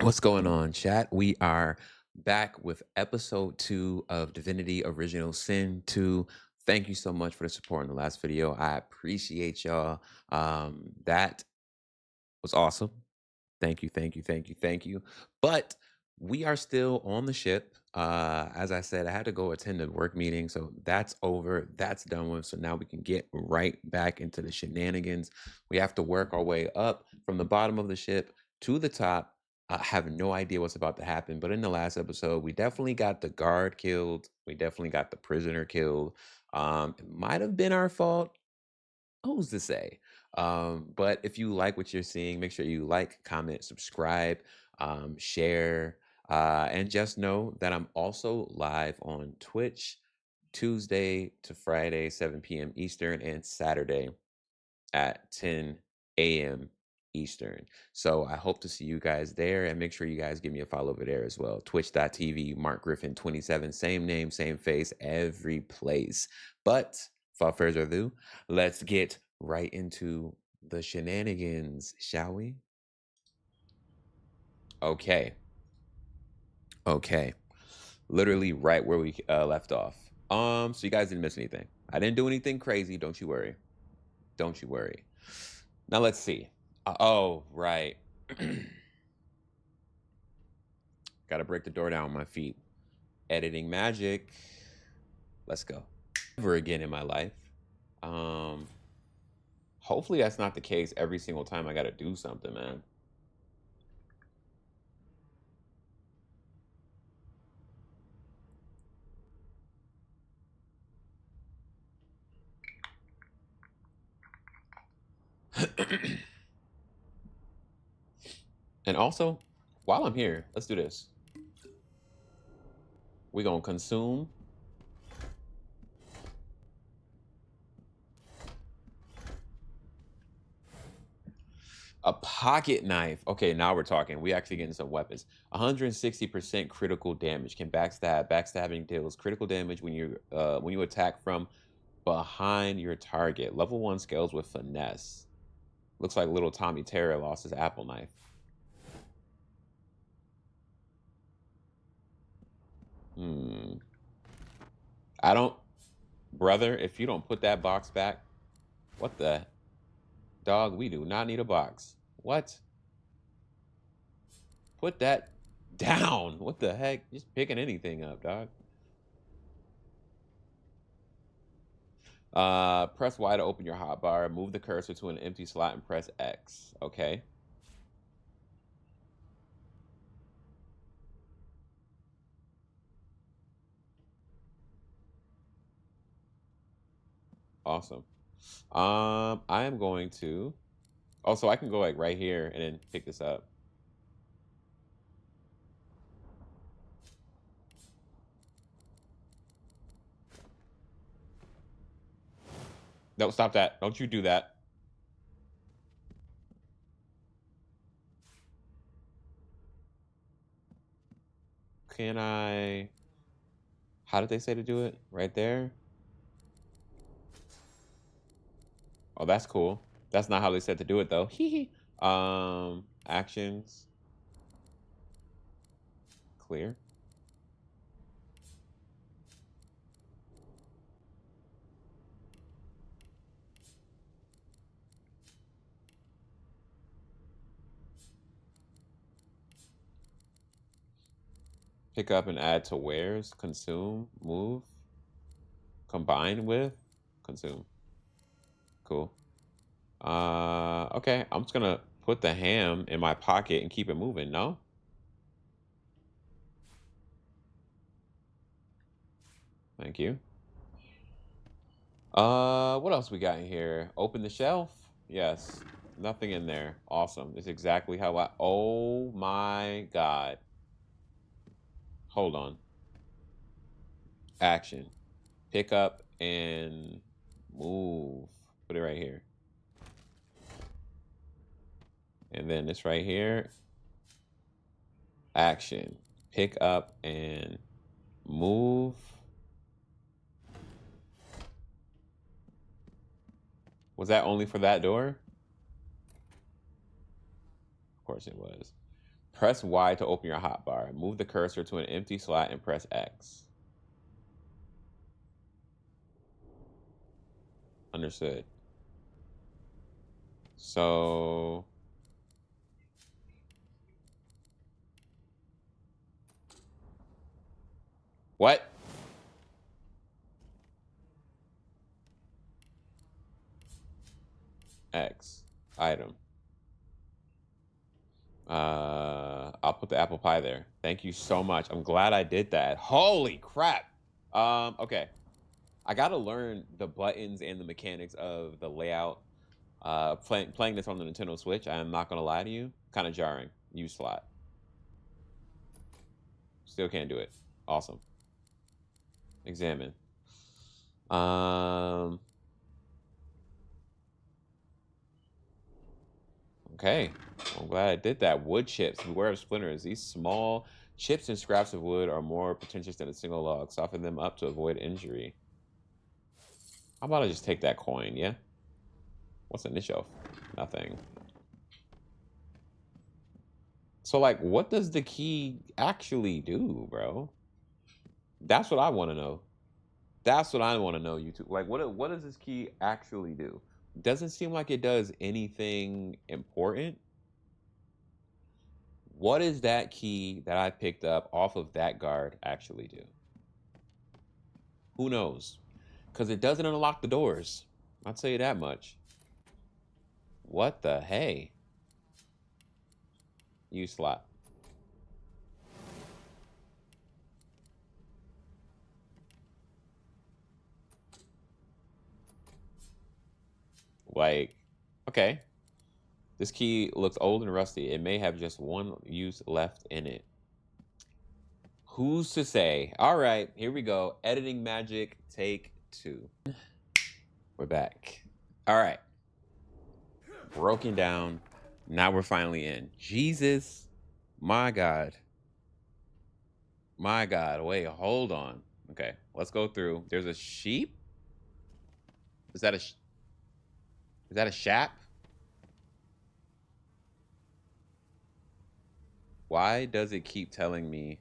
What's going on, chat? We are back with episode 2 of Divinity Original Sin 2. Thank you so much for the support in the last video. I appreciate y'all. That was awesome. Thank you, thank you, thank you, thank you. But we are still on the ship. As I said, I had to go attend a work meeting, so that's over. That's done with. So now we can get right back into the shenanigans. We have to work our way up from the bottom of the ship to the top. I have no idea what's about to happen, but in the last episode, we definitely got the guard killed. We definitely got the prisoner killed. It might have been our fault. Who's to say? But if you like what you're seeing, make sure you like, comment, subscribe, share, and just know that I'm also live on Twitch Tuesday to Friday, 7 p.m. Eastern, and Saturday at 10 a.m. Eastern. So I hope to see you guys there, and make sure you guys give me a follow over there as well. Twitch.tv, Mark Griffin 27, same name, same face, every place. But without further ado, let's get right into the shenanigans, shall we? Okay. Okay. Literally right where we left off. So you guys didn't miss anything. I didn't do anything crazy. Don't you worry. Don't you worry. Now let's see. Oh, right. Got to break the door down with my feet. Editing magic. Let's go. Ever again in my life. Hopefully that's not the case every single time I got to do something, man. And also, while I'm here, let's do this. We're going to consume a pocket knife. Okay, now we're talking. We actually getting some weapons. 160% critical damage. Can backstab. Backstabbing deals critical damage when you attack from behind your target. Level 1 scales with finesse. Looks like little Tommy Terror lost his apple knife. I don't, brother, if you don't put that box back, what the dog? We do not need a box. What? Put that down. What the heck? Just picking anything up, dog. Press Y to open your hotbar. Move the cursor to an empty slot and press X. Okay. Awesome. I am going to. Oh, so I can go like right here and then pick this up. No, stop that. Don't you do that. Can I? How did they say to do it? Right there? Oh, that's cool. That's not how they said to do it though. Actions. Clear. Pick up and add to wares. Consume. Move. Combine with. Consume. Cool. Okay. I'm just gonna put the ham in my pocket and keep it moving. No. Thank you. What else we got in here? Open the shelf. Yes. Nothing in there. Awesome. It's exactly how I. Oh my god. Hold on. Action. Pick up and move. Put it right here. And then this right here. Action. Pick up and move. Was that only for that door? Of course it was. Press Y to open your hotbar. Move the cursor to an empty slot and press X. Understood. So what? X. Item. I'll put the apple pie there. Thank you so much. I'm glad I did that. Holy crap. Okay. I gotta learn the buttons and the mechanics of the layout. Playing this on the Nintendo Switch, I am not gonna lie to you, kind of jarring. Use slot. Still can't do it. Awesome. Examine. Okay. I'm glad I did that. Wood chips. Beware of splinters. These small chips and scraps of wood are more pretentious than a single log. Soften them up to avoid injury. How about I just take that coin, yeah? What's on this shelf? Nothing. So, like, what does the key actually do, bro? That's what I want to know. That's what I want to know, YouTube. Like, what does this key actually do? Doesn't seem like it does anything important. What does that key that I picked up off of that guard actually do? Who knows? Because it doesn't unlock the doors. I'll tell you that much. What the hey? Use slot. Like, okay. This key looks old and rusty. It may have just one use left in it. Who's to say? All right, here we go. Editing magic, take 2. We're back. All right. Broken down. Now we're finally in. Jesus. My God. My God. Wait, hold on. Okay, let's go through. There's a sheep? Is that a shap? Why does it keep telling me?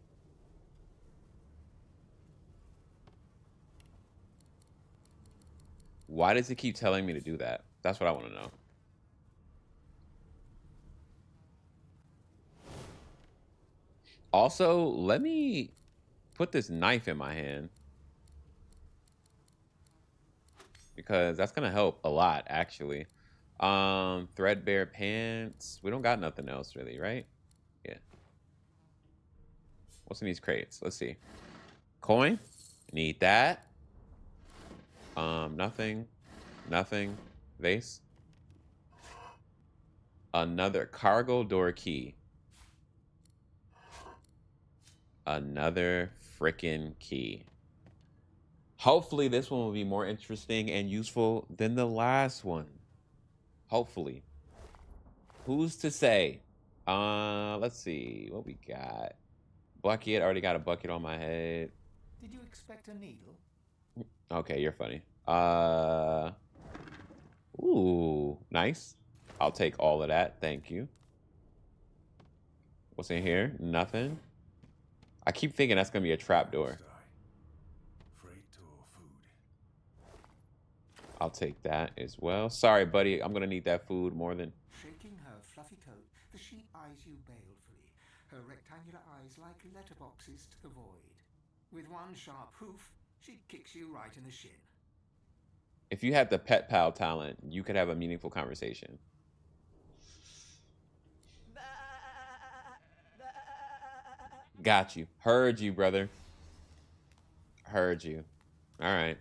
Why does it keep telling me to do that? That's what I want to know. Also, let me put this knife in my hand, because that's gonna help a lot, actually. Threadbare pants. We don't got nothing else really, right? Yeah. What's in these crates? Let's see. Coin. Need that. Nothing. Nothing. Vase. Another cargo door key. Another freaking key. Hopefully this one will be more interesting and useful than the last one. Hopefully. Who's to say? Let's see what we got. Bucket. Already got a bucket on my head. Did you expect a needle? Okay, you're funny. Ooh, nice. I'll take all of that. Thank you. What's in here? Nothing. I keep thinking that's gonna be a trap door. I'll take that as well. Sorry, buddy. I'm gonna need that food more than. Shaking her fluffy coat, the sheep eyes you balefully, her rectangular eyes like letterboxes to the void. With one sharp hoof, she kicks you right in the shin. If you had the pet pal talent, you could have a meaningful conversation. Got you. Heard you, brother. Heard you. All right.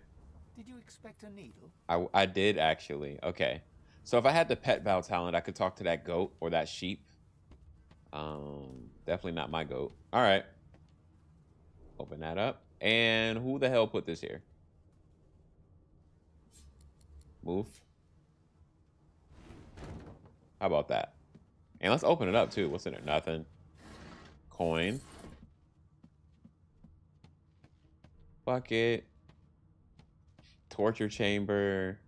Did you expect a needle? I did, actually. Okay. So if I had the pet pal talent, I could talk to that goat or that sheep. Definitely not my goat. All right. Open that up. And who the hell put this here? Move. How about that? And let's open it up, too. What's in there? Nothing. Coin. Bucket. Torture chamber.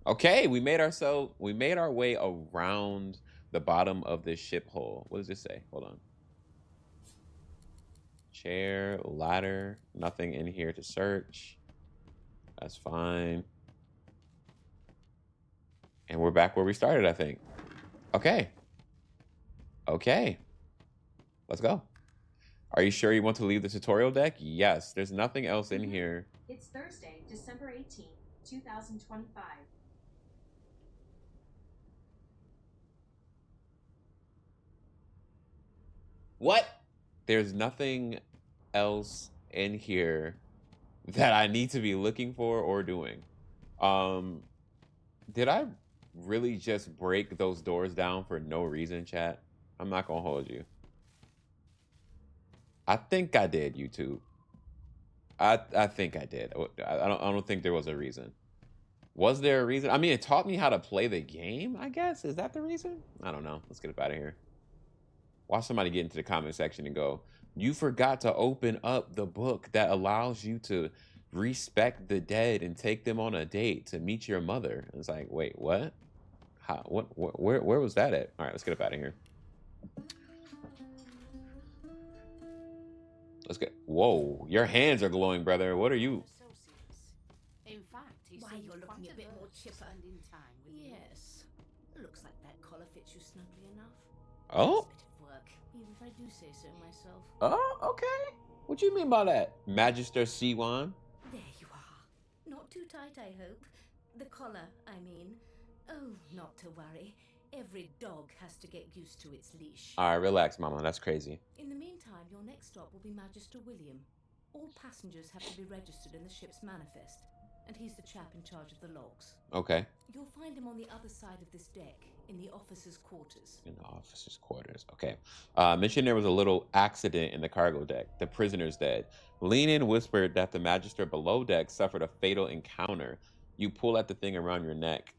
Okay, we made our way around the bottom of this ship hole. What does this say? Hold on. Chair, ladder, nothing in here to search. That's fine. And we're back where we started, I think. Okay. Okay. Let's go. Are you sure you want to leave the tutorial deck? Yes. There's nothing else in here. It's Thursday, December 18th, 2025. What? There's nothing else in here that I need to be looking for or doing. Did I really just break those doors down for no reason, chat? I'm not gonna hold you. I think I did, YouTube. I think I did. I don't think there was a reason. Was there a reason? I mean, it taught me how to play the game, I guess. Is that the reason? I don't know. Let's get up out of here. Watch somebody get into the comment section and go, you forgot to open up the book that allows you to respect the dead and take them on a date to meet your mother. And it's like, wait, what? How? Where was that at? All right, let's get up out of here. Let's get. Whoa, your hands are glowing, brother. What are you? In fact, Why, you're looking a bit more chipper. Spending time with you. Yes. Looks like that collar fits you snugly enough. Oh. It's a bit of work, even if I do say so myself. Oh, okay. What you mean by that? Magister Siwan? There you are. Not too tight, I hope. The collar, I mean. Oh, not to worry. Every dog has to get used to its leash. All right, relax, mama. That's crazy. In the meantime, your next stop will be Magister William. All passengers have to be registered in the ship's manifest, and he's the chap in charge of the logs. Okay. You'll find him on the other side of this deck, in the officers' quarters. In the officers' quarters. Okay. Mentioned there was a little accident in the cargo deck. The prisoner's dead. Leanin whispered that the Magister below deck suffered a fatal encounter. You pull at the thing around your neck.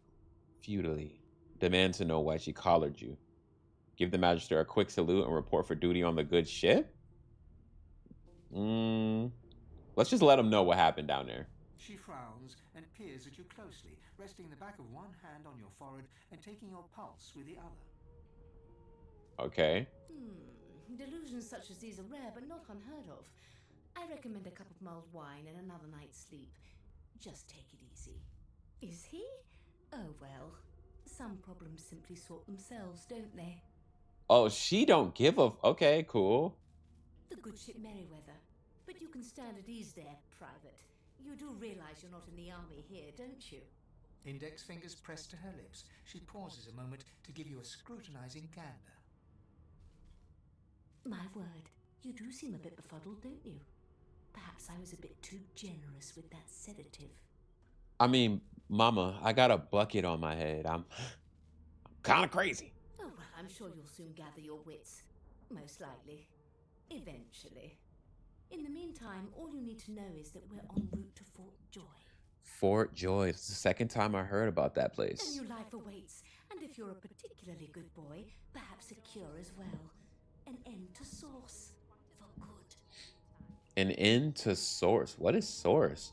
Futilely. Demand to know why she collared you. Give the Magister a quick salute and report for duty on the good ship? Let's just let him know what happened down there. She frowns and peers at you closely, resting the back of one hand on your forehead and taking your pulse with the other. Okay. Delusions such as these are rare, but not unheard of. I recommend a cup of mulled wine and another night's sleep. Just take it easy. Is he? Oh well. Some problems simply sort themselves, don't they? Oh, she don't give a... Okay, cool. The good ship Merryweather. But you can stand at ease there, Private. You do realize you're not in the army here, don't you? Index fingers pressed to her lips, she pauses a moment to give you a scrutinizing gander. My word, you do seem a bit befuddled, don't you? Perhaps I was a bit too generous with that sedative. I mean, mama, I got a bucket on my head. I'm kind of crazy. Oh, well, I'm sure you'll soon gather your wits. Most likely. Eventually. In the meantime, all you need to know is that we're en route to Fort Joy. Fort Joy. It's the second time I heard about that place. A new life awaits, and if you're a particularly good boy, perhaps a cure as well. An end to Source. For good. An end to Source. What is Source?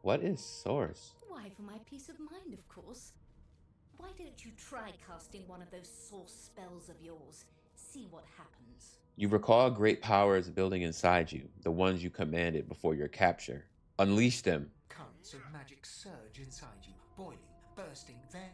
What is Source? Why, for my peace of mind, of course. Why don't you try casting one of those Source spells of yours? See what happens. You recall great powers building inside you, the ones you commanded before your capture. Unleash them. Currents of magic surge inside you, boiling, bursting, then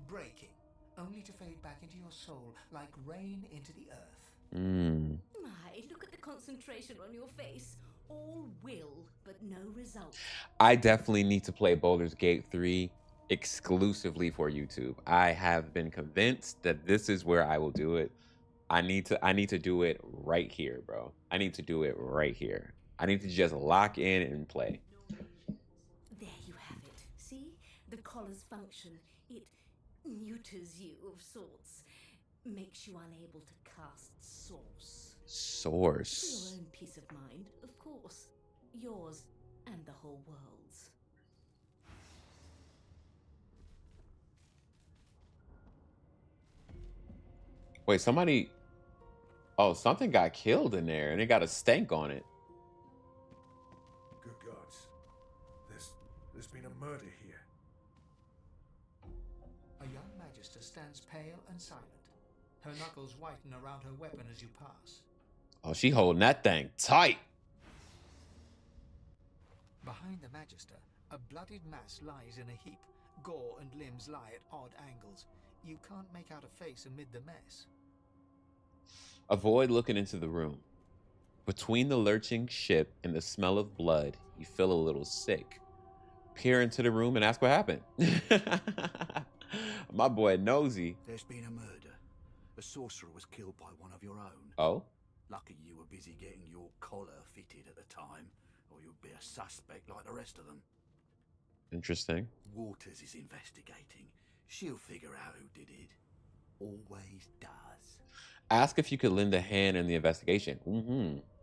breaking, only to fade back into your soul like rain into the earth. My, look at the concentration on your face. All will, but no result. I definitely need to play Baldur's Gate 3 exclusively for YouTube. I have been convinced that this is where I will do it. I need to do it right here, bro. I need to do it right here. I need to just lock in and play. There you have it. See? The collar's function. It neuters you of sorts. Makes you unable to cast Source. Source. For your own peace of mind, of course. Yours and the whole world's. Wait, somebody... Oh, something got killed in there, and it got a stank on it. Good gods. There's been a murder here. A young magister stands pale and silent. Her knuckles whiten around her weapon as you pass. Oh, she holding that thing tight. Behind the Magister, a bloodied mass lies in a heap. Gore and limbs lie at odd angles. You can't make out a face amid the mess. Avoid looking into the room. Between the lurching ship and the smell of blood, you feel a little sick. Peer into the room and ask what happened. My boy Nosy. There's been a murder. A sorcerer was killed by one of your own. Oh? Lucky you were busy getting your collar fitted at the time, or you'd be a suspect like the rest of them. Interesting. Waters is investigating. She'll figure out who did it. Always does. Ask if you could lend a hand in the investigation.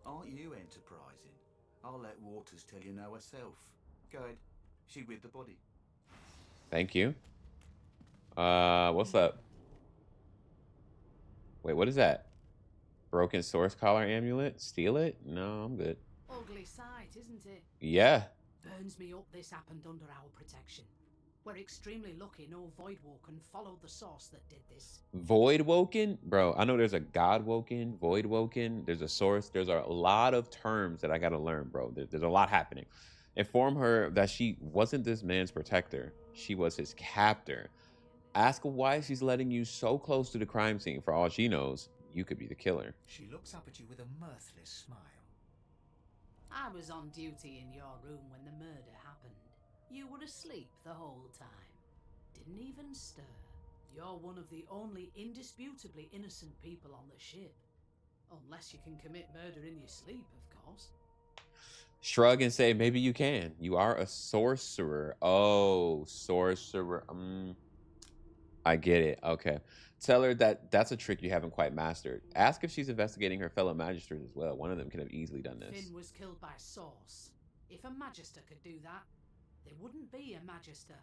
Aren't you enterprising? I'll let Waters tell you now herself. Go ahead. She with the body. Thank you. What's up? Wait, what is that? Broken source collar amulet? Steal it? No, I'm good. Ugly sight, isn't it? Yeah. Burns me up this happened under our protection. We're extremely lucky no Voidwoken followed the source that did this. Voidwoken? Bro, I know there's a Godwoken, Voidwoken, there's a source. There's a lot of terms that I gotta learn, bro. There's a lot happening. Inform her that she wasn't this man's protector. She was his captor. Ask why she's letting you so close to the crime scene. For all she knows, you could be the killer. She looks up at you with a mirthless smile. I was on duty in your room when the murder happened. You were asleep the whole time. Didn't even stir. You're one of the only indisputably innocent people on the ship. Unless you can commit murder in your sleep, of course. Shrug and say, maybe you can. You are a sorcerer. Oh, sorcerer. I get it. Okay. Tell her that that's a trick you haven't quite mastered. Ask if she's investigating her fellow magisters as well. One of them could have easily done this. Finn was killed by Source. If a Magister could do that, there wouldn't be a Magister.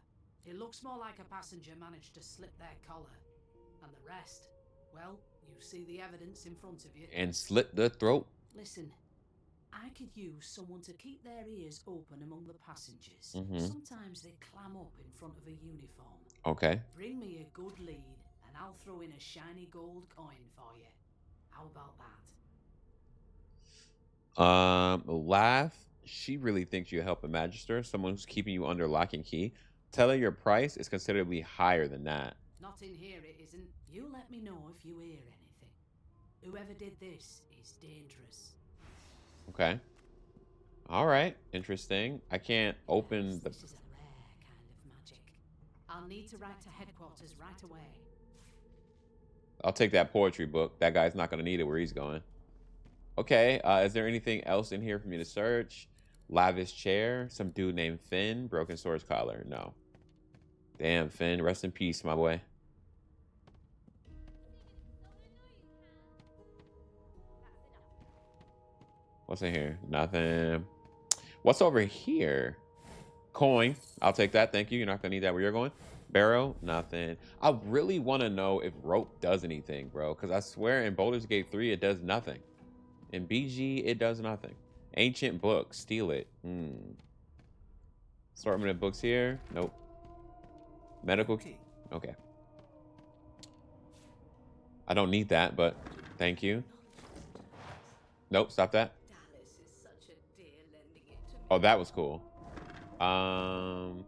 It looks more like a passenger managed to slip their collar. And the rest, well, you see the evidence in front of you. And slit the throat. Listen, I could use someone to keep their ears open among the passengers. Sometimes they clam up in front of a uniform. Okay. Bring me a good lead, and I'll throw in a shiny gold coin for you. How about that? Laugh. She really thinks you help a magister, someone who's keeping you under lock and key. Tell her your price is considerably higher than that. Not in here, it isn't. You let me know if you hear anything. Whoever did this is dangerous. Okay. All right. Interesting. I can't open the... This is a rare kind of magic. I'll need to write to headquarters right away. I'll take that poetry book. That guy's not going to need it where he's going. Okay. Is there anything else in here for me to search? Lavish chair. Some dude named Finn. Broken source collar. No. Damn, Finn. Rest in peace, my boy. What's in here? Nothing. What's over here? Coin. I'll take that. Thank you. You're not going to need that where you're going. Barrow. Nothing. I really want to know if rope does anything, bro. Because I swear in Baldur's Gate 3, it does nothing. In BG, it does nothing. Ancient book. Steal it. Assortment of books here. Nope. Medical key. Okay. I don't need that, but thank you. Nope. Stop that. Oh, that was cool. Pot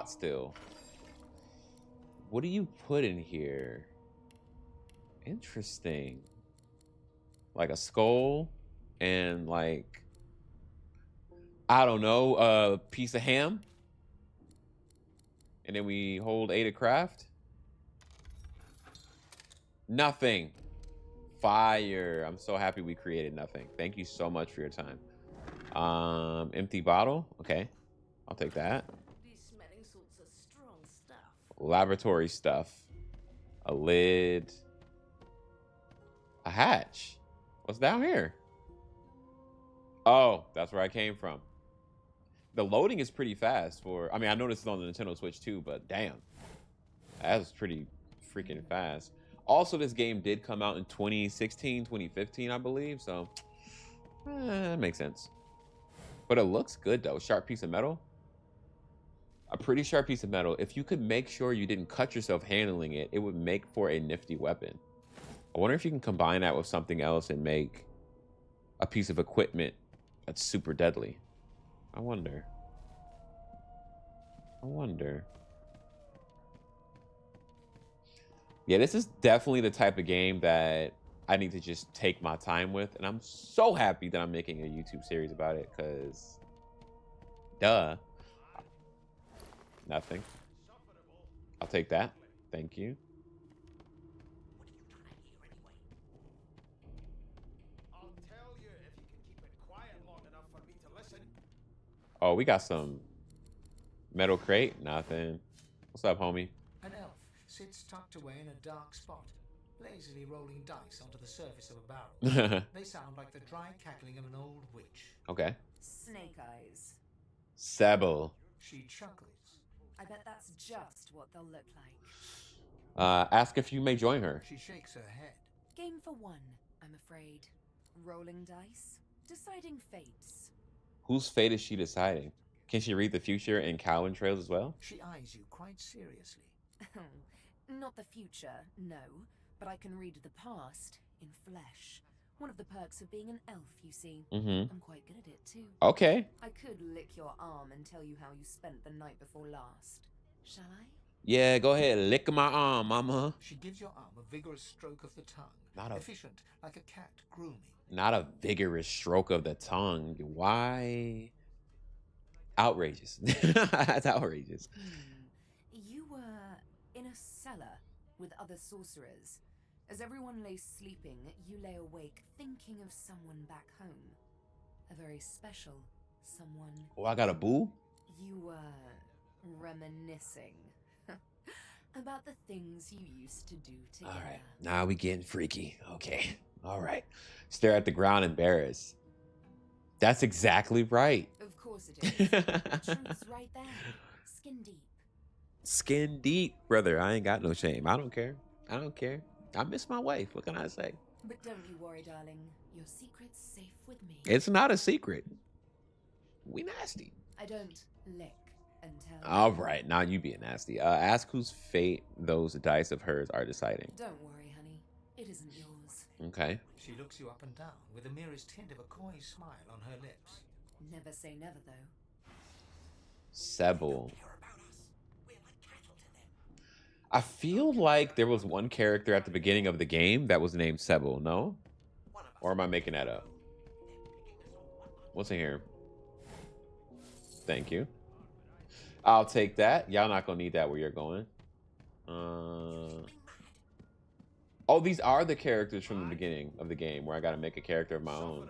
still. What do you put in here? Interesting. Like a skull and like, I don't know, a piece of ham. And then we hold A to craft. Nothing. Fire. I'm so happy we created nothing. Thank you so much for your time. Empty bottle. Okay. I'll take that. These smelling salts are strong stuff. Laboratory stuff. A lid. A hatch. What's down here? Oh, that's where I came from. The loading is pretty fast for... I mean, I know this is on the Nintendo Switch too, but damn. That's pretty freaking fast. Also, this game did come out in 2016, 2015, I believe. So, that makes sense. But it looks good, though. Sharp piece of metal. A pretty sharp piece of metal. If you could make sure you didn't cut yourself handling it, it would make for a nifty weapon. I wonder if you can combine that with something else and make a piece of equipment that's super deadly. I wonder. Yeah, this is definitely the type of game that I need to just take my time with. And I'm so happy that I'm making a YouTube series about it, because duh. Nothing. I'll take that. Thank you. I'll tell you if you can keep it quiet long enough for me to listen. Oh, we got some metal crate. Nothing. What's up, homie? An elf sits tucked away in a dark spot, lazily rolling dice onto the surface of a barrel. They sound like the dry cackling of an old witch. Okay. Snake eyes. Sebel. She chuckles. I bet that's just what they'll look like. Ask if you may join her. She shakes her head. Game for one, I'm afraid. Rolling dice. Deciding fates. Whose fate is she deciding? Can she read the future and Cowan trails as well? She eyes you quite seriously. Not the future, no. But I can read the past in flesh. One of the perks of being an elf, you see. Mm-hmm. I'm quite good at it, too. Okay. I could lick your arm and tell you how you spent the night before last. Shall I? Yeah, go ahead. Lick my arm, mama. She gives your arm a vigorous stroke of the tongue. Efficient, like a cat grooming. Not a vigorous stroke of the tongue. Why? Outrageous. That's outrageous. You were in a cellar with other sorcerers. As everyone lay sleeping, you lay awake thinking of someone back home. A very special someone. Oh, I got a boo? You were reminiscing about the things you used to do together. All right. Now we getting freaky. Okay. All right. Stare at the ground embarrassed. That's exactly right. Of course it is. The truth's right there. Skin deep. Skin deep, brother. I ain't got no shame. I don't care. I miss my wife. What can I say? But don't you worry, darling. Your secret's safe with me. It's not a secret. We nasty. I don't lick and tell. All right. Now you being nasty. Ask whose fate those dice of hers are deciding. Don't worry, honey. It isn't yours. Okay. She looks you up and down with the merest hint of a coy smile on her lips. Never say never, though. Sebel. I feel like there was one character at the beginning of the game that was named Sebel, no? Or am I making that up? What's in here? Thank you. I'll take that. Y'all not gonna need that where you're going. Oh, these are the characters from the beginning of the game where I gotta make a character of my own.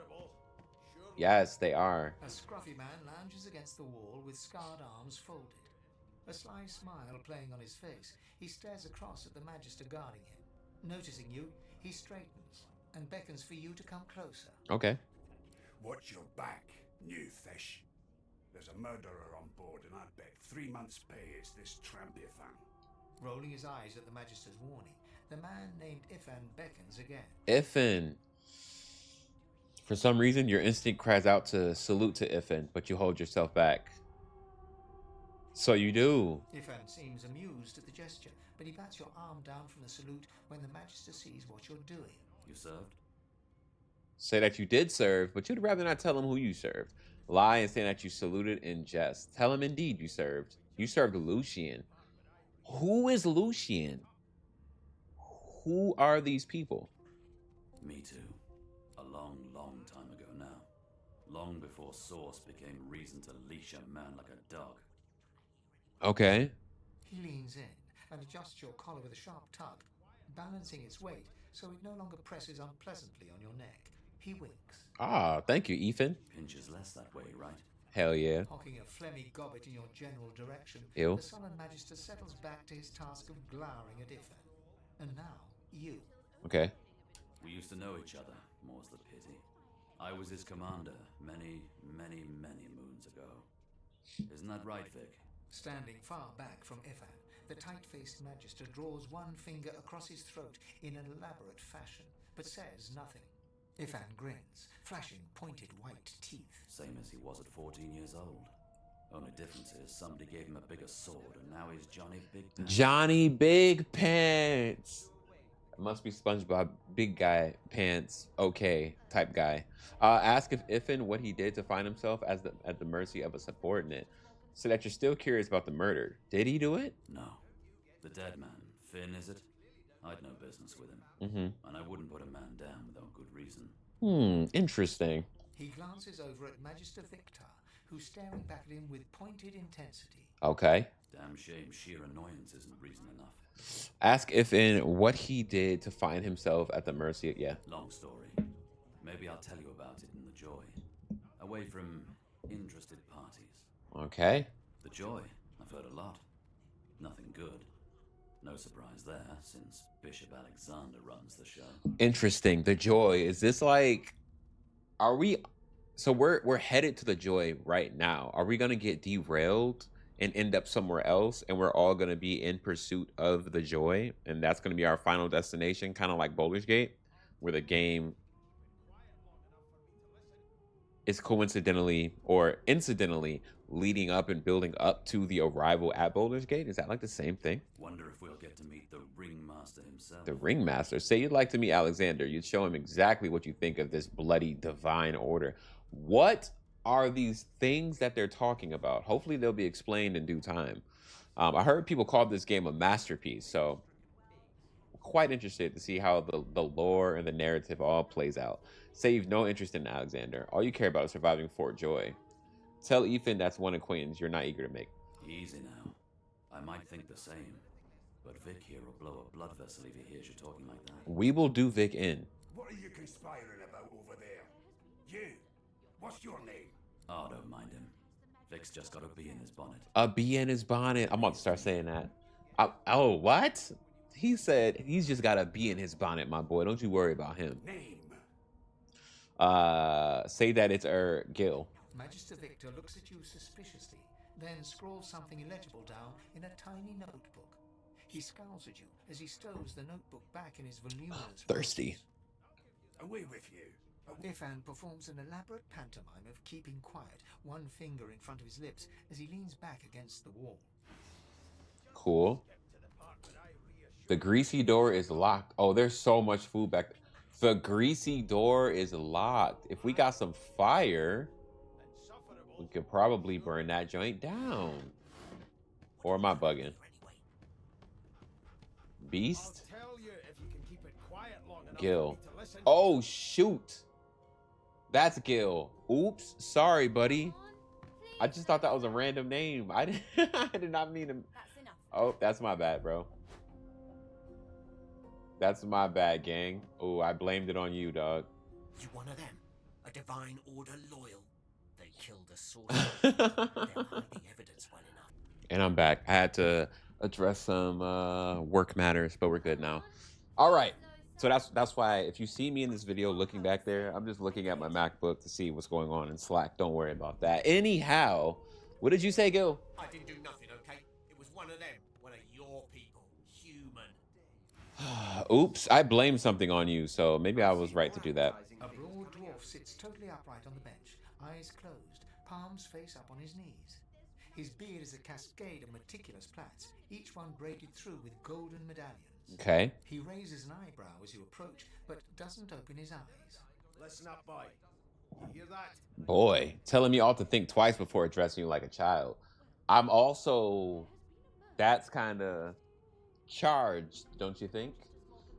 Yes, they are. A scruffy man lounges against the wall with scarred arms folded. A sly smile playing on his face, he stares across at the Magister guarding him. Noticing you, he straightens and beckons for you to come closer. Okay. Watch your back, new fish. There's a murderer on board, and I bet 3 months' pay is this trampy-a-thon. Rolling his eyes at the Magister's warning, the man named Ifan beckons again. Ifan. For some reason, your instinct cries out to salute to Ifan, but you hold yourself back. So you do. Ifan seems amused at the gesture, but he bats your arm down from the salute when the Magister sees what you're doing. You served? Say that you did serve, but you'd rather not tell him who you served. Lie and say that you saluted in jest. Tell him indeed you served. You served Lucian. Who is Lucian? Who are these people? Me too. A long, long time ago now. Long before Source became reason to leash a man like a dog. Okay. He leans in and adjusts your collar with a sharp tug, balancing its weight so it no longer presses unpleasantly on your neck. He winks. Ah, thank you, Ethan. Pinches less that way, right? Hell yeah. Hocking a phlegmy gobbet in your general direction, Ew. the sullen Magister settles back to his task of glowering at Ifan. And now, you. Okay. We used to know each other, more's the pity. I was his commander many, many, many moons ago. Isn't that right, Vic? Standing far back from Ifan, the tight-faced Magister draws one finger across his throat in an elaborate fashion, but says nothing. Ifan grins, flashing pointed white teeth. Same as he was at 14 years old. Only difference is somebody gave him a bigger sword, and now he's Johnny Big Pants. Johnny Big Pants. It must be SpongeBob Big Guy Pants. Okay, type guy. Ask if and what he did to find himself at the mercy of a subordinate, so that you're still curious about the murder. Did he do it? No. The dead man, Finn, is it? I'd no business with him. Mm-hmm. And I wouldn't put a man down without good reason. Interesting. He glances over at Magister Victor, who's staring back at him with pointed intensity. Okay. Damn shame sheer annoyance isn't reason enough. Ask if and what he did to find himself at the mercy of... Yeah. Long story. Maybe I'll tell you about it in the Joy. Away from interested parties. Okay. The Joy, I've heard a lot. Nothing good. No surprise there, since Bishop Alexander runs the show. Interesting. The Joy. Is this like... Are we... So we're headed to the Joy right now. Are we going to get derailed and end up somewhere else, and we're all going to be in pursuit of the Joy, and that's going to be our final destination, kind of like Baldur's Gate, where the game is coincidentally or incidentally leading up and building up to the arrival at Baldur's Gate? Is that like the same thing? Wonder if we'll get to meet the Ringmaster himself. The Ringmaster. Say you'd like to meet Alexander. You'd show him exactly what you think of this bloody divine order. What are these things that they're talking about? Hopefully they'll be explained in due time. I heard people call this game a masterpiece, so I'm quite interested to see how the lore and the narrative all plays out. Say you've no interest in Alexander. All you care about is surviving Fort Joy. Tell Ethan that's one acquaintance you're not eager to make. Easy now. I might think the same, but Vic here will blow a blood vessel if he hears you talking like that. We will do Vic in. What are you conspiring about over there? You! What's your name? Oh, don't mind him. Vic's just got a bee in his bonnet. A bee in his bonnet. I'm about to start saying that. Oh, what? He said he's just got a bee in his bonnet, my boy. Don't you worry about him. Name? Say that it's Gil. Magister Victor looks at you suspiciously, then scrawls something illegible down in a tiny notebook. He scowls at you as he stows the notebook back in his voluminous... Thirsty. Away with you. Ifan performs an elaborate pantomime of keeping quiet, one finger in front of his lips as he leans back against the wall. Cool. The greasy door is locked. Oh, there's so much food back there. The greasy door is locked. If we got some fire, we could probably burn that joint down. Or am I bugging? Beast? Gil. Oh, shoot. That's Gil. Oops. Sorry, buddy. I just thought that was a random name. I did not mean to. Oh, that's my bad, bro. That's my bad, gang. Oh, I blamed it on you, dog. You one of them? A divine order loyal? They killed a sorcerer. They'll hide the evidence well enough. And I'm back. I had to address some work matters, but we're good now. All right. So that's why if you see me in this video looking back there, I'm just looking at my MacBook to see what's going on in Slack. Don't worry about that. Anyhow, what did you say, Gil? I didn't do nothing, okay? It was one of them. One of your people. Human. Oops, I blamed something on you, so maybe I was right to do that. A broad dwarf sits totally upright on the bench, eyes closed, palms face up on his knees. His beard is a cascade of meticulous plaits, each one braided through with golden medallions. Okay. He raises an eyebrow as you approach, but doesn't open his eyes. Listen up, boy. You hear that? Boy, telling me all to think twice before addressing you like a child. I'm also... That's kind of charged, don't you think?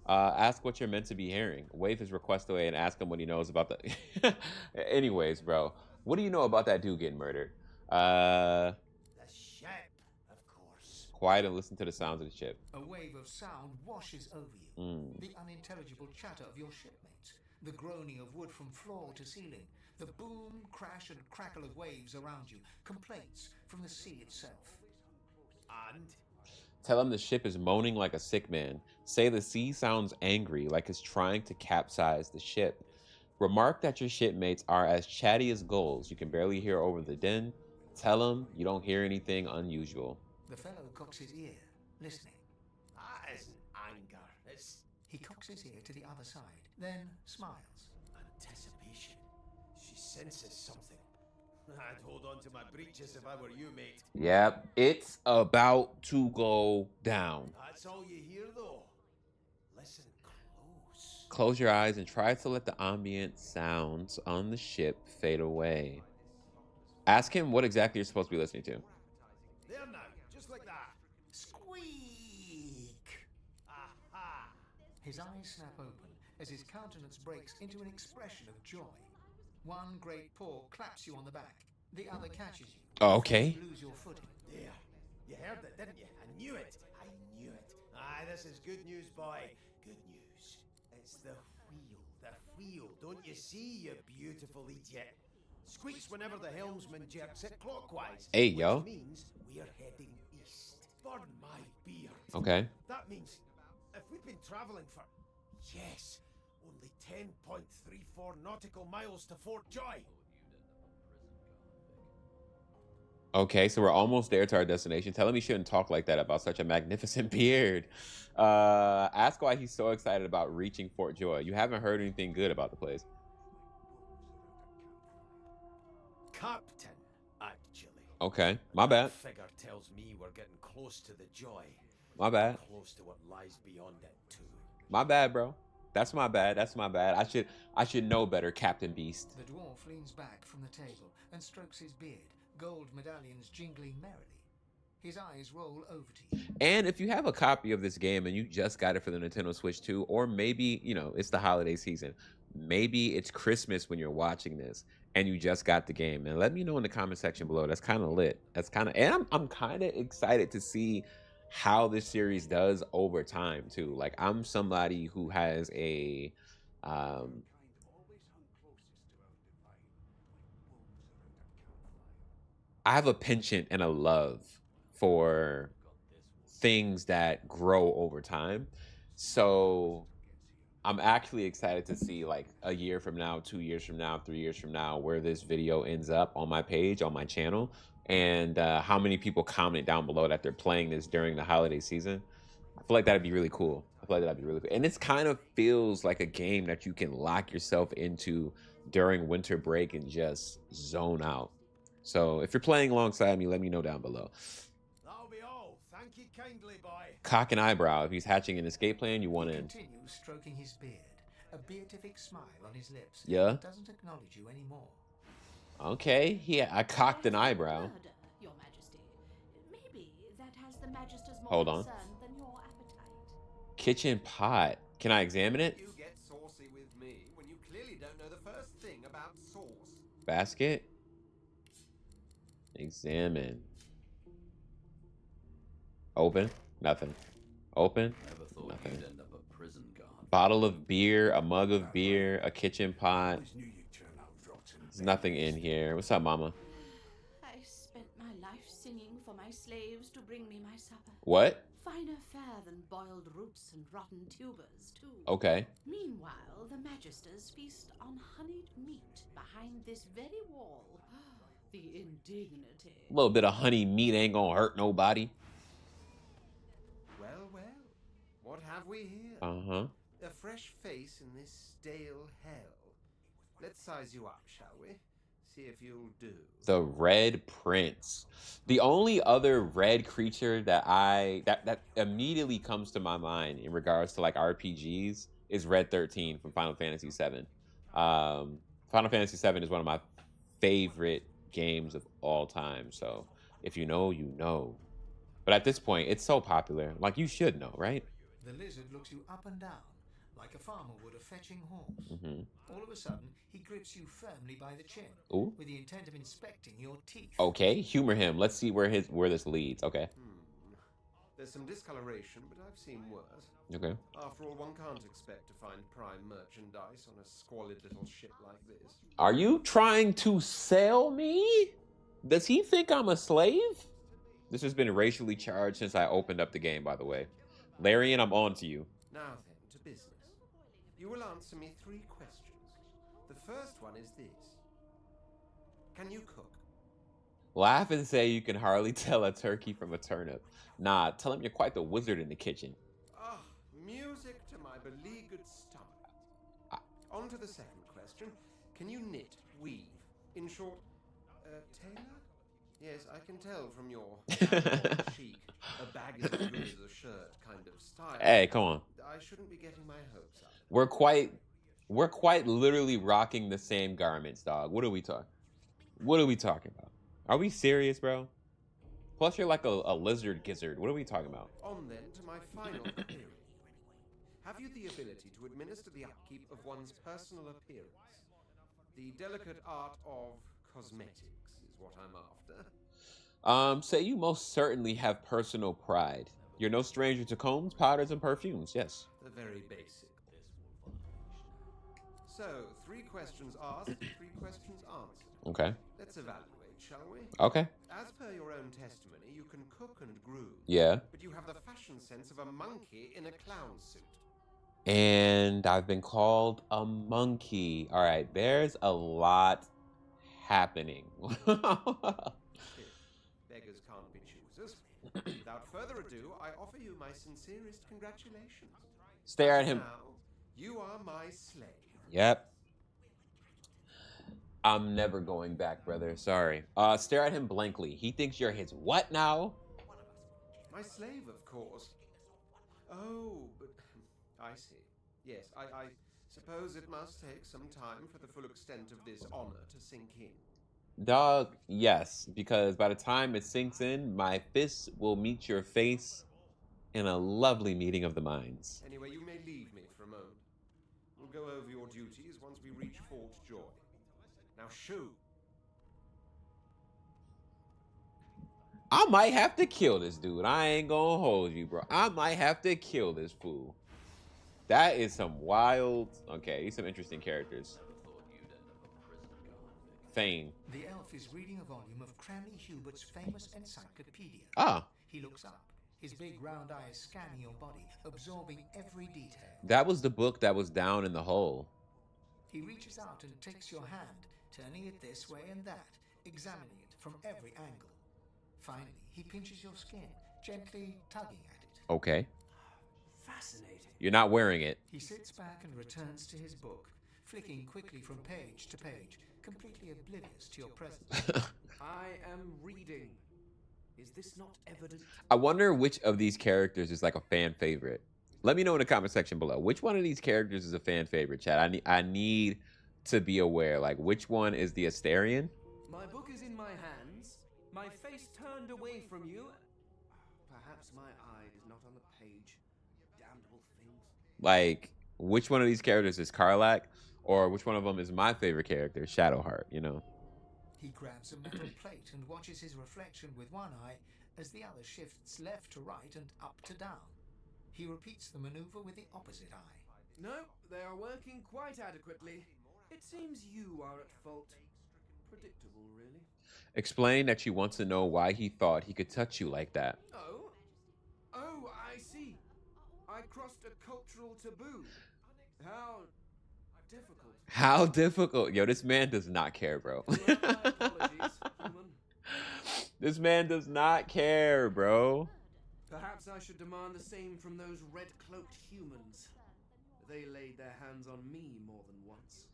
Ask what you're meant to be hearing. Wave his request away and ask him what he knows about the... Anyways, bro. What do you know about that dude getting murdered? The ship, of course. Quiet and listen to the sounds of the ship. A wave of sound washes over you. The unintelligible chatter of your shipmates. The groaning of wood from floor to ceiling. The boom, crash and crackle of waves around you. Complaints from the sea itself. And? Tell him the ship is moaning like a sick man. Say the sea sounds angry, like it's trying to capsize the ship. Remark that your shipmates are as chatty as gulls. You can barely hear over the din. Tell him you don't hear anything unusual. The fellow cocks his ear, listening. That isn't anger. It's He cocks his ear to the other side, then smiles. anticipation. She senses something. I'd hold on to my breeches if I were you, mate. Yep, it's about to go down. That's all you hear, though. Listen close. Close your eyes and try to let the ambient sounds on the ship fade away. Ask him what exactly you're supposed to be listening to. There now, just like that. Squeak! Aha! His eyes snap open as his countenance breaks into an expression of joy. One great paw claps you on the back. The other catches you. Oh, before okay. You lose your footing. There. You heard it, didn't you? I knew it. I knew it. Aye, this is good news, boy. Good news. It's the wheel. The wheel. Don't you see, you beautiful idiot? Squeaks whenever the helmsman jerks it clockwise. Hey, which yo. means we're heading east. Burn my beard. Okay. That means if we've been travelling for, yes, only 10.34 nautical miles to Fort Joy. Okay, so we're almost there to our destination. Tell him he shouldn't talk like that about such a magnificent beard. Ask why he's so excited about reaching Fort Joy. You haven't heard anything good about the place. Captain, actually. Okay, my bad. Figure tells me we're getting close to the Joy. My bad. Close to what lies beyond it too. My bad, bro. That's my bad. That's my bad. I should know better, Captain Beast. The dwarf leans back from the table and strokes his beard, gold medallions jingling merrily. His eyes roll over to you. And if you have a copy of this game and you just got it for the Nintendo Switch 2, or maybe, you know, it's the holiday season, maybe it's Christmas when you're watching this and you just got the game, and let me know in the comment section below. That's kind of lit. That's kind of, and I'm kind of excited to see how this series does over time too. Like, I'm somebody who has a I have a penchant and a love for things that grow over time. So I'm actually excited to see, like, a year from now, 2 years from now, 3 years from now, where this video ends up on my page, on my channel, and how many people comment down below that they're playing this during the holiday season. I feel like that'd be really cool. I feel like that'd be really cool. And it's kind of feels like a game that you can lock yourself into during winter break and just zone out. So if you're playing alongside me, let me know down below. That'll be all. Thank you kindly, boy. Cock an eyebrow. If he's hatching an escape plan, you want He in. continues stroking his beard, a beatific smile on his lips. Yeah. But doesn't acknowledge you anymore. Okay, yeah, I cocked an eyebrow. Murder, Your Majesty. Maybe that has the Magister's more Hold on. concern than your appetite. Kitchen pot. Can I examine it? You get saucy with me when you clearly don't know the first thing about sauce. Basket. Examine. Open. Nothing. Open. Never thought Nothing. you'd end up a prison guard. Bottle of beer, a mug of beer, a kitchen pot. Always knew you'd turn out rotten. There's nothing in here. What's up, mama? I spent my life singing for my slaves to bring me my supper. What? Finer fare than boiled roots and rotten tubers, too. Okay. Meanwhile, the Magisters feast on honeyed meat behind this very wall. The indignity. A little bit of honey meat ain't gonna hurt nobody. Well, well. What have we here? Uh-huh. A fresh face in this stale hell. Let's size you up, shall we? See if you'll do. The Red Prince. The only other red creature that immediately comes to my mind in regards to, like, RPGs is Red 13 from Final Fantasy VII. Final Fantasy VII is one of my favorite games of all time. So if you know, you know. But at this point, it's so popular. Like, you should know, right? The lizard looks you up and down, like a farmer would a fetching horse. Mm-hmm. All of a sudden, he grips you firmly by the chin, Ooh. with the intent of inspecting your teeth. Okay, humor him. Let's see where this leads. Okay. There's some discoloration, but I've seen worse. Okay. After all, one can't expect to find prime merchandise on a squalid little ship like this. Are you trying to sell me? Does he think I'm a slave? This has been racially charged since I opened up the game, by the way. Larian, I'm on to you. Now then, to business. You will answer me 3 questions. The first one is this. Can you cook? Laugh and say you can hardly tell a turkey from a turnip. Nah, tell him you're quite the wizard in the kitchen. Ah, music to my beleaguered stomach. On to the second question. Can you knit, weave? In short, Taylor? Yes, I can tell from your vagabond chic, a bag is as good as a shirt kind of style. Hey, come on. I shouldn't be getting my hopes up. We're quite literally rocking the same garments, dog. What are we talking about? Are we serious, bro? Plus, you're like a lizard gizzard. What are we talking about? On then to my final query. Have you the ability to administer the upkeep of one's personal appearance? The delicate art of cosmetics is what I'm after. Say you most certainly have personal pride. You're no stranger to combs, powders, and perfumes, yes. The very basic. So, 3 questions asked, 3 questions answered. Okay. Let's evaluate, shall we? Okay. As per your own testimony, you can cook and groom. Yeah. But you have the fashion sense of a monkey in a clown suit. And I've been called a monkey. All right, there's a lot happening. Beggars can't be choosers. Without further ado, I offer you my sincerest congratulations. Stare at him. Now, you are my slave. Yep. I'm never going back, brother. Sorry. Stare at him blankly. He thinks you're his what now? My slave, of course. Oh, but I see. Yes, I suppose it must take some time for the full extent of this honor to sink in. Dog, yes, because by the time it sinks in, my fists will meet your face in a lovely meeting of the minds. Anyway, you may leave me for a moment. We'll go over your duties once we reach Fort Joy. Now shoo! I might have to kill this dude. I ain't gonna hold you, bro. I might have to kill this fool. That is some wild... Okay, these some interesting characters. Thane. The elf is reading a volume of Cranley Hubert's famous encyclopedia. Ah. He looks up, his big round eyes scanning your body, absorbing every detail. That was the book that was down in the hole. He reaches out and takes your hand, turning it this way and that, examining it from every angle. Finally, he pinches your skin, gently tugging at it. Okay. Fascinating. You're not wearing it. He sits back and returns to his book, flicking quickly from page to page, completely oblivious to your presence. I am reading. Is this not evident? I wonder which of these characters is like a fan favorite. Let me know in the comment section below. Which one of these characters is a fan favorite, chat? I need to be aware. Like, which one is the Astarian? My book is in my hands, my face turned away from you. Perhaps my eye is not on the page. Damnable things. Like, which one of these characters is Karlach? Or which one of them is my favorite character, Shadowheart, you know? He grabs a metal plate and watches his reflection with one eye as the other shifts left to right and up to down. He repeats the maneuver with the opposite eye. No, they are working quite adequately. It seems you are at fault. Predictable, really. Explain that she wants to know why he thought he could touch you like that. Oh? Oh, I see. I crossed a cultural taboo. How difficult. How difficult. Yo, this man does not care, bro. This man does not care, bro. Perhaps I should demand the same from those red-cloaked humans. They laid their hands on me more than once.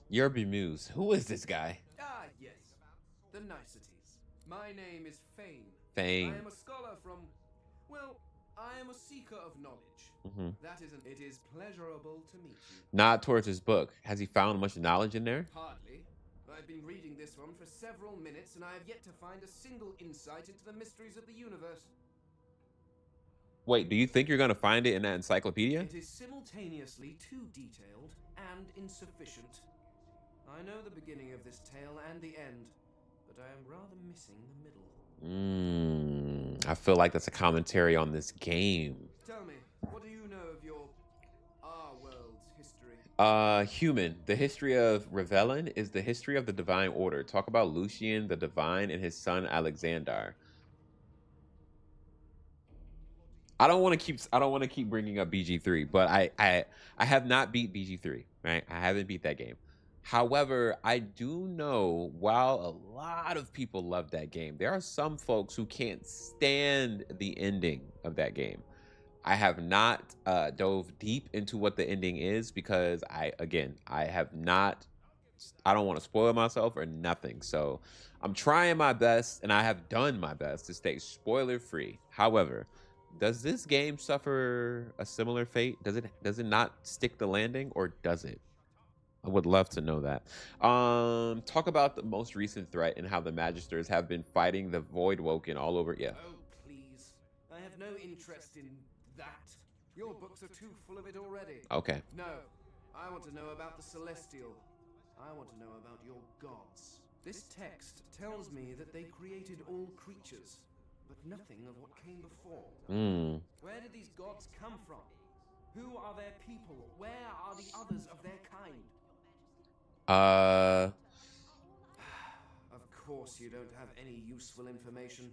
You're bemused. Who is this guy? Ah, yes. The niceties. My name is Fane. Fane. I am a scholar from... Well, I am a seeker of knowledge. That isn't... It is pleasurable to meet you. Nod towards his book. Has he found much knowledge in there? Hardly. I've been reading this one for several minutes, and I have yet to find a single insight into the mysteries of the universe. Wait, do you think you're going to find it in that encyclopedia? It is simultaneously too detailed and insufficient. I know the beginning of this tale and the end, but I am rather missing the middle. I feel like that's a commentary on this game. Tell me, what do you know of our world's history? Human. The history of Revelin is the history of the Divine Order. Talk about Lucian the Divine and his son Alexander. I don't want to keep bringing up BG3, but I have not beat BG3, right? I haven't beat that game. However, I do know while a lot of people love that game, there are some folks who can't stand the ending of that game. I have not dove deep into what the ending is because I have not I don't want to spoil myself or nothing. So I'm trying my best, and I have done my best to stay spoiler free. However, does this game suffer a similar fate? Does it not stick the landing, or does it? I would love to know that. Talk about the most recent threat and how the Magisters have been fighting the Void Woken all over. Yeah. Oh, please. I have no interest in that. Your books are too full of it already. Okay. No. I want to know about the Celestial. I want to know about your gods. This text tells me that they created all creatures, but nothing of what came before. Where did these gods come from? Who are their people? Where are the others of their kind? Of course you don't have any useful information.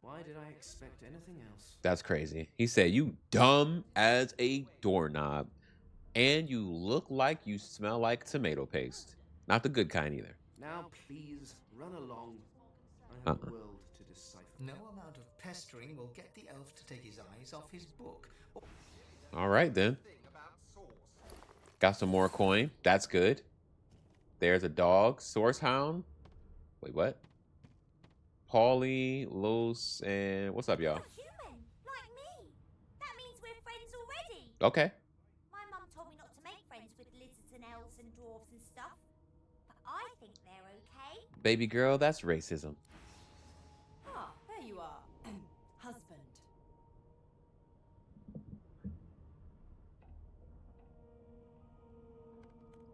Why did I expect anything else? That's crazy. He said, "You dumb as a doorknob, and you look like you smell like tomato paste. Not the good kind either." Now please, run along. I have a world to decipher. No amount of pestering will get the elf to take his eyes off his book. All right, then. Got some more coin. That's good. There's a dog. Source Hound. Wait, what? Paulie, Los, and what's up, y'all? Human, like me. That means we're friends already. Okay. My mum told me not to make friends with lizards and elves and dwarves and stuff. But I think they're okay. Baby girl, that's racism. Ah, there you are. Husband.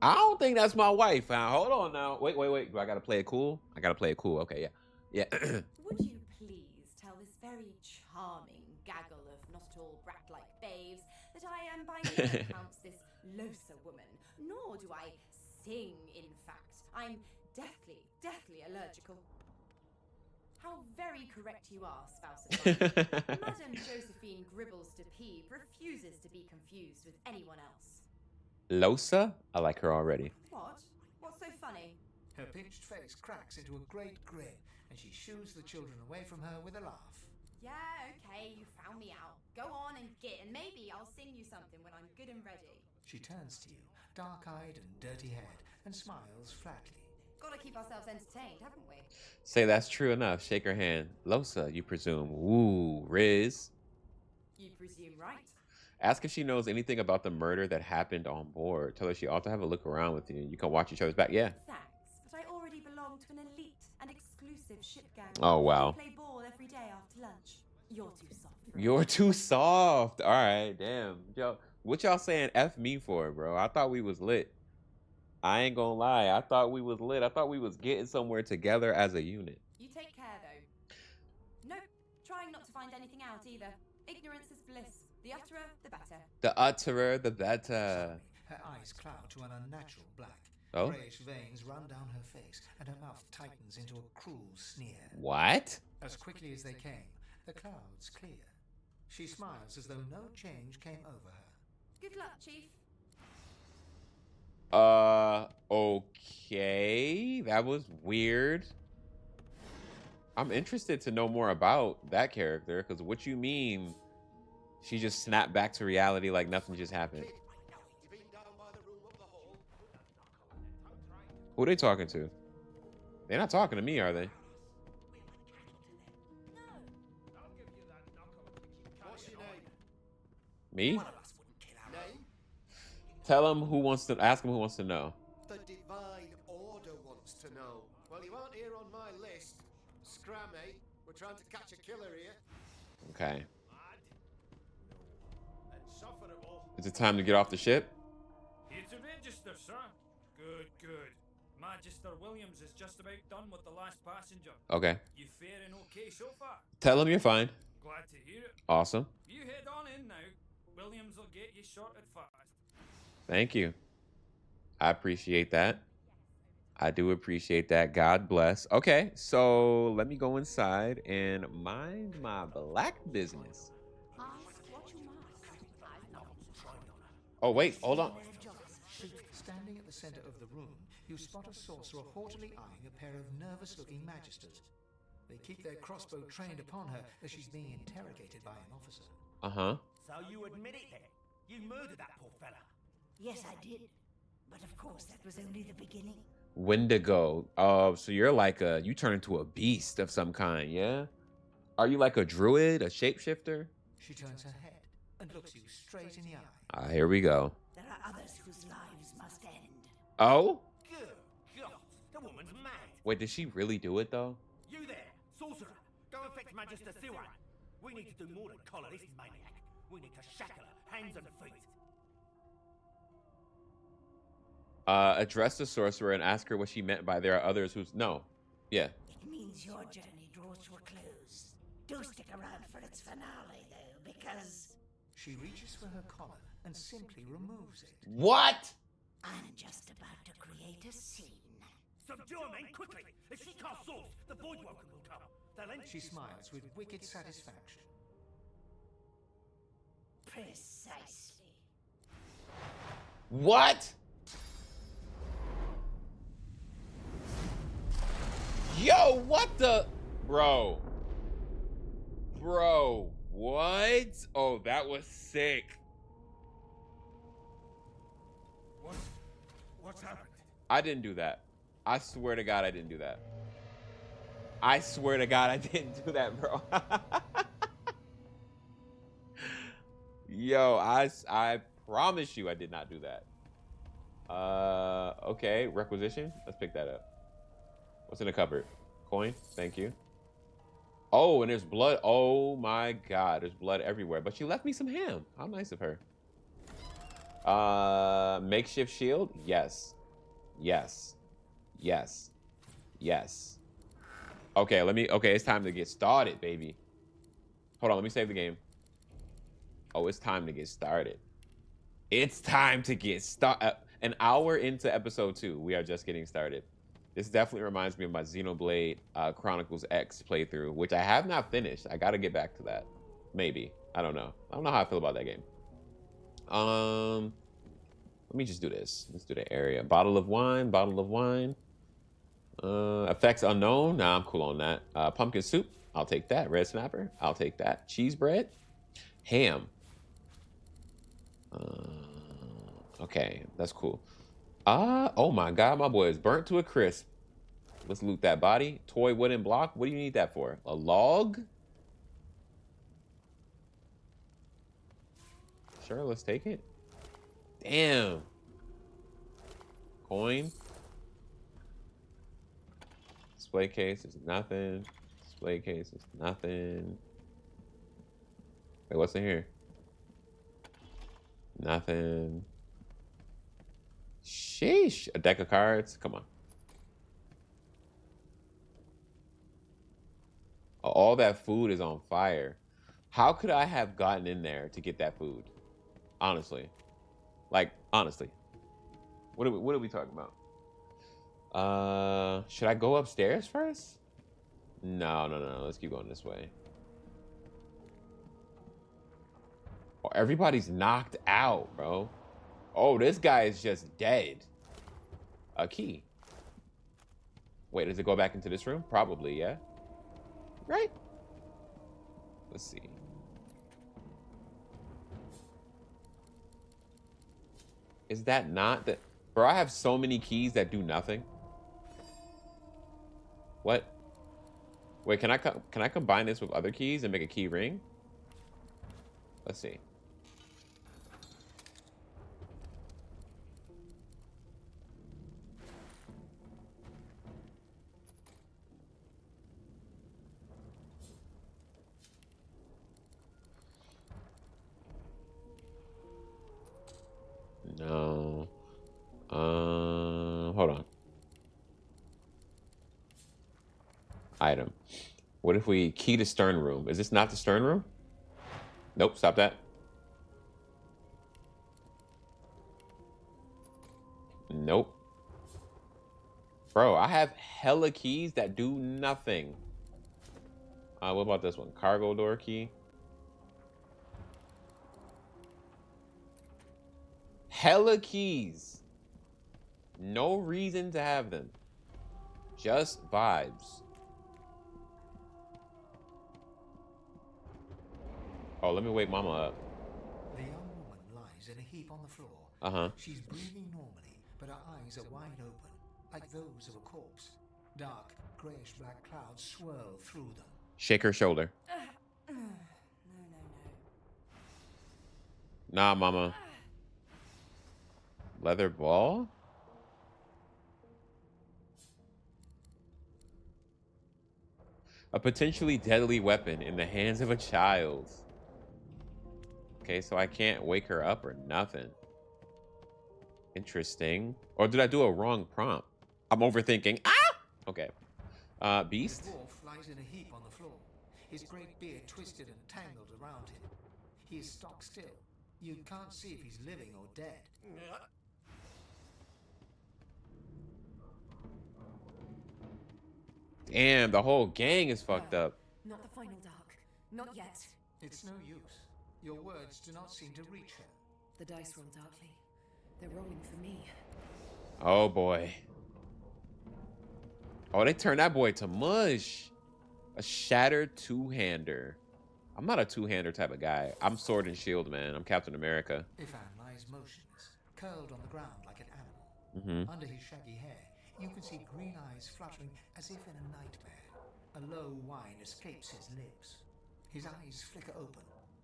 I don't think that's my wife. Now, hold on now. Wait. Do I gotta play it cool? I gotta play it cool. Okay, yeah. Would you please tell this very charming gaggle of not at all brat-like babes that I am by no accounts this Losa woman, nor do I sing, in fact. I'm deathly allergical. How very correct you are, spouse of mine. Madame Josephine Gribbles de Peeb refuses to be confused with anyone else. Losa? I like her already. What? What's so funny? Her pinched face cracks into a great grin, and she shoos the children away from her with a laugh. Yeah, okay, you found me out. Go on and git, and maybe I'll sing you something when I'm good and ready. She turns to you, dark-eyed and dirty-haired, and smiles flatly. Gotta keep ourselves entertained, haven't we? Say that's true enough. Shake her hand. Losa, you presume. Ooh, Riz. You presume right. Ask if she knows anything about the murder that happened on board. Tell her she ought to have a look around with you. You can watch each other's back. Yeah. Thanks, but I already belong to an elite and exclusive ship gang. Oh, wow. We play ball every day after lunch. You're too soft. You're too soft. All right, damn. Yo, what y'all saying F me for, bro? I thought we was lit. I ain't gonna lie. I thought we was lit. I thought we was getting somewhere together as a unit. You take care, though. Nope, trying not to find anything out either. Ignorance is bliss. The utterer, the better. The utterer, the better. Her eyes cloud to an unnatural black. Oh? Grayish veins run down her face, and her mouth tightens into a cruel sneer. What? As quickly as they came, the clouds clear. She smiles as though no change came over her. Good luck, Chief. Okay. That was weird. I'm interested to know more about that character, because what you mean she just snapped back to reality like nothing just happened? Who are they talking to? They're not talking to me, are they? What's your name? Me? One of us wouldn't kill our name. Tell him who wants to ask him who wants to know. The Divine Order wants to know. Well, you aren't here on my list. Scram, eh? We're trying to catch a killer here. Okay. Insufferable. Is it time to get off the ship? Here to register, sir. Good. Magister Williams is just about done with the last passenger. Okay. You faring okay so far? Tell him you're fine. Glad to hear it. Awesome. You head on in now. Williams will get you sorted fast. Thank you. I appreciate that. I do appreciate that. God bless. Okay, so let me go inside and mind my black business. Oh, wait, hold on. Standing at the center of the room, you spot a sorcerer haughtily eyeing a pair of nervous-looking magisters. They keep their crossbow trained upon her as she's being interrogated by an officer. Uh-huh. So you admit it then? You murdered that poor fella? Yes, I did. But of course, that was only the beginning. Wendigo. Oh, so you're like you turn into a beast of some kind, yeah? Are you like a druid, a shapeshifter? She turns her head and looks you straight in the eye. Ah, here we go. There are others whose lives must end. Oh? Good God, the woman's mad. Wait, did she really do it though? You there, sorcerer, go and fetch Magister Siwan. We need to do more than collar this maniac. We need to shackle her, hands and feet. Address the sorcerer and ask her what she meant by there are others who's no. Yeah. It means your journey draws to a close. Do stick around for its finale, though, because... She reaches for her collar and simply removes it. What? I'm just about to create a scene. Subdue her, men, quickly! If she casts swords, the void welcome will come. They'll end. She smiles with wicked satisfaction. Precisely. What? Yo, what the? Bro, what? Oh, that was sick. What's happened? I didn't do that. I swear to God, I didn't do that. I swear to God, I didn't do that, bro. Yo, I promise you I did not do that. Okay, requisition. Let's pick that up. What's in the cupboard? Coin. Thank you. Oh, and there's blood. Oh my God, there's blood everywhere. But she left me some ham. How nice of her. Makeshift shield. Yes. Yes. Yes. Yes. Okay, okay, it's time to get started, baby. Hold on, let me save the game. Oh, it's time to get started. It's time to get started. An hour into episode 2, we are just getting started. This definitely reminds me of my Xenoblade Chronicles X playthrough, which I have not finished. I gotta get back to that. Maybe. I don't know. I don't know how I feel about that game. Let me just do this. Let's do the area. Bottle of wine, bottle of wine. Effects unknown. Nah, I'm cool on that. Pumpkin soup. I'll take that. Red snapper. I'll take that. Cheese bread. Ham. Okay, that's cool. Oh my God, my boy is burnt to a crisp. Let's loot that body. Toy wooden block. What do you need that for? A log? Sure, let's take it. Damn. Coin. Display case is nothing. Display case is nothing. Wait, what's in here? Nothing. Sheesh. A deck of cards. Come on. All that food is on fire. How could I have gotten in there to get that food? Honestly. Like, honestly. What are we talking about? Should I go upstairs first? No. Let's keep going this way. Oh, everybody's knocked out, bro. Oh, this guy is just dead. A key. Wait, does it go back into this room? Probably, yeah. Right? Let's see. Is that not the... Bro, I have so many keys that do nothing. What? Wait, can I combine this with other keys and make a key ring? Let's see. No. Hold on. Item. What if we key to stern room? Is this not the stern room? Nope, stop that. Nope. Bro, I have hella keys that do nothing. What about this one? Cargo door key. Hella keys. No reason to have them. Just vibes. Oh, let me wake mama up. The young woman lies in a heap on the floor. Uh-huh. She's breathing normally, but her eyes are wide open, like those of a corpse. Dark, greyish-black clouds swirl through them. Shake her shoulder. No. Nah, mama. Leather ball? A potentially deadly weapon in the hands of a child. Okay, so I can't wake her up or nothing. Interesting. Or did I do a wrong prompt? I'm overthinking. Ah! Okay. Beast? The dwarf lies in a heap on the floor, his great beard twisted and tangled around him. He is stock still. You can't see if he's living or dead. Damn, the whole gang is fucked up. Not the final dark. Not yet. It's no use. Your words do not seem to reach her. The dice roll darkly. They're rolling for me. Oh boy. Oh, they turned that boy to mush. A shattered two-hander. I'm not a two-hander type of guy. I'm sword and shield, man. I'm Captain America. Ifan lies motionless, curled on the ground like an animal. Under his shaggy hair, you can see green eyes fluttering as if in a nightmare. A low whine escapes his lips. His eyes flicker open,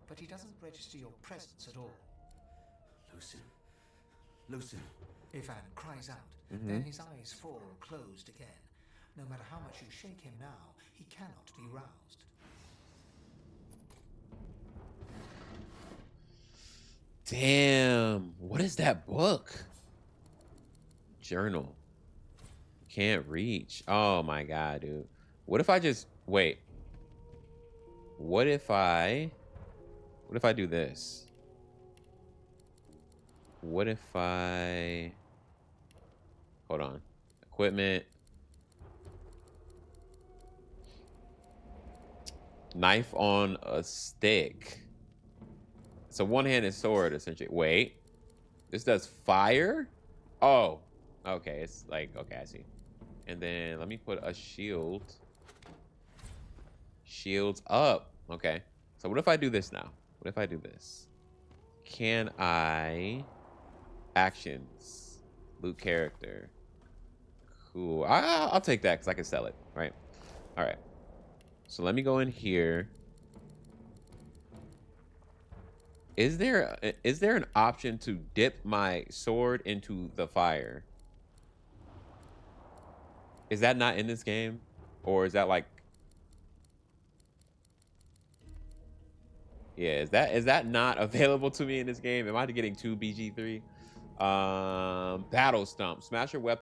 but he doesn't register your presence at all. Lucen. Ifan cries out, then his eyes fall closed again. No matter how much you shake him now, he cannot be roused. Damn. What is that book? Journal. Can't reach. Oh my god, dude. What if I just wait? What if I do this? What if I hold on. Equipment. Knife on a stick. It's a one-handed sword, essentially. Wait. This does fire? Oh. Okay, it's like, okay, I see. And then let me put a shield. Shields up. Okay. So what if I do this now? What if I do this? Can I... Actions. Loot character. Cool. I'll take that because I can sell it, right? All right. So let me go in here. Is there an option to dip my sword into the fire? Is that not in this game? Or is that like... Yeah, is that not available to me in this game? Am I getting 2 BG3? Battle stump. Smash your weapon